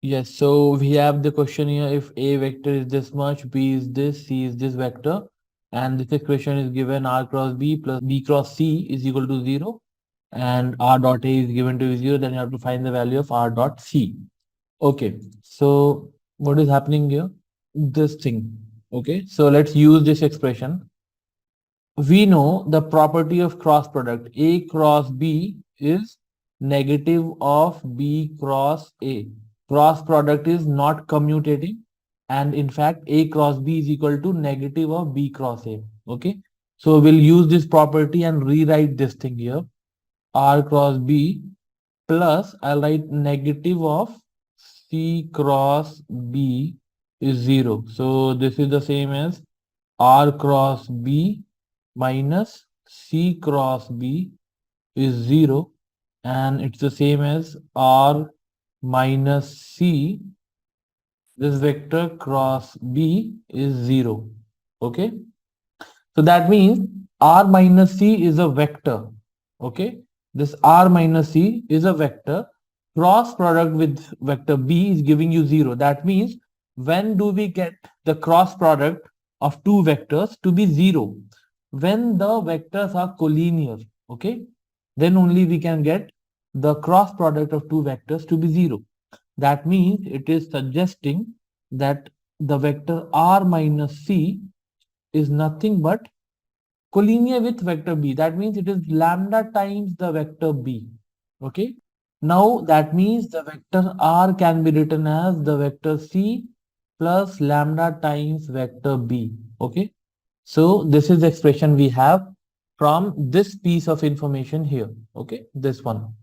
Yes, so we have the question here, if A vector is this much, B is this, C is this vector, and this expression is given R cross B plus B cross C is equal to 0, and R dot A is given to be 0, then you have to find the value of R dot C. Okay, so what is happening here? This thing. Okay, so let's use this expression. We know the property of cross product A cross B is negative of B cross A. Cross product is not commutating, and in fact A cross B is equal to negative of B cross A. Okay, so we'll use this property and rewrite this thing here. R cross B plus I'll write negative of C cross B is 0. So this is the same as R cross B minus C cross B is 0, and it's the same as R minus C, this vector cross B is 0. Okay, so that means R minus C is a vector. Okay, this R minus C is a vector. Cross product with vector B is giving you 0. That means when do we get the cross product of two vectors to be 0? When the vectors are collinear. Okay, then only we can get the cross product of two vectors to be 0. That means it is suggesting that the vector R minus C is nothing but collinear with vector B. That means it is lambda times the vector B. Okay. Now that means the vector R can be written as the vector C plus lambda times vector B. Okay. So this is the expression we have from this piece of information here. Okay. This one.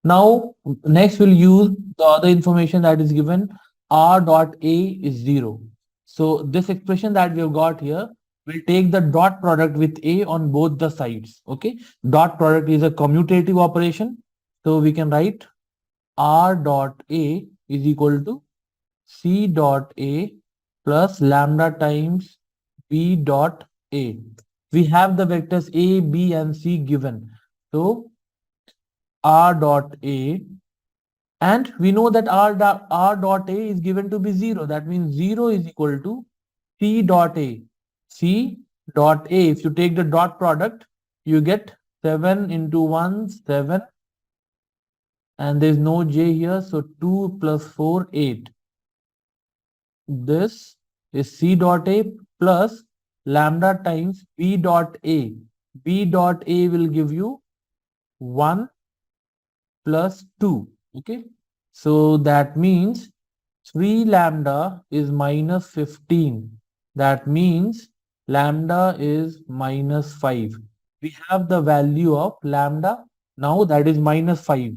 Now next we'll use the other information that is given. R dot A is 0. So this expression that we have got here, we'll take the dot product with A on both the sides. Okay. Dot product is a commutative operation. So we can write R dot A is equal to C dot A plus lambda times B dot A. We have the vectors A, B and C given. So R dot A, and we know that R dot A is given to be 0. That means 0 is equal to C dot A. C dot A, if you take the dot product, you get 7 into 1, 7. And there's no J here. So 2 plus 4, 8. This is C dot A plus lambda times B dot A. B dot A will give you 1 plus 2. Okay. So that means 3 lambda is minus 15. That means lambda is minus 5. We have the value of lambda now, that is minus 5.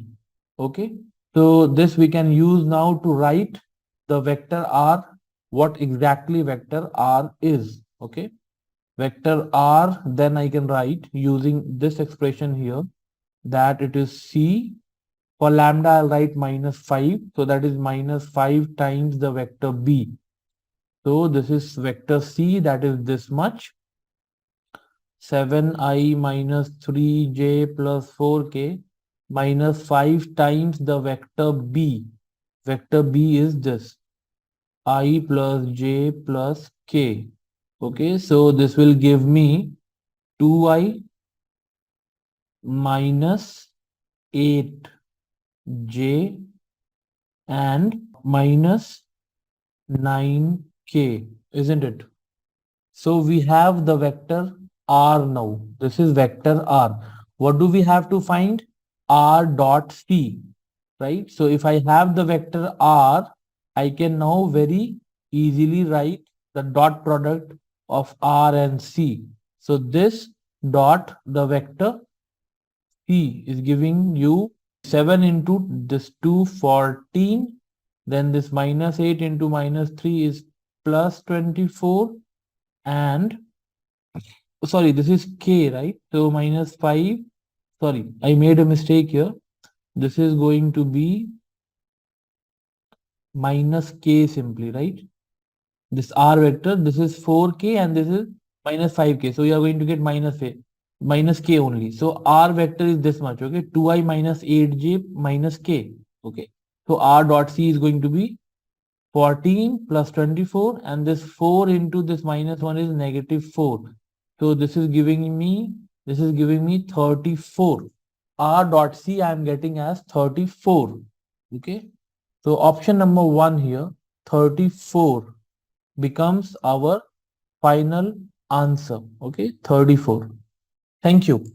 Okay. So this we can use now to write the vector R, what exactly vector R is. Okay. Vector R, then I can write using this expression here that it is C. For lambda, I'll write minus 5. So that is minus 5 times the vector B. So this is vector C, that is this much. 7i minus 3j plus 4k minus 5 times the vector B. Vector B is this, I plus j plus k. Okay, so this will give me 2i minus 8j and minus 9k, isn't it? So we have the vector R now. This is vector R. What do we have to find? R dot C, right? So if I have the vector R, I can now very easily write the dot product of R and C. So this dot, the vector C is giving you 7 into this 2, 14. Then this minus 8 into minus 3 is plus 24. And sorry, this is K, right? So minus 5. Sorry, I made a mistake here. This is going to be minus K simply, right? This R vector, this is 4K and this is minus 5K. So you are going to get minus K only. So R vector is this much, okay? 2i minus 8j minus K, okay? So R dot C is going to be 14 plus 24, and this 4 into this minus 1 is negative 4. So this is giving me 34. R dot C I am getting as 34. Okay. So option number 1 here, 34 becomes our final answer. Okay, 34. Thank you.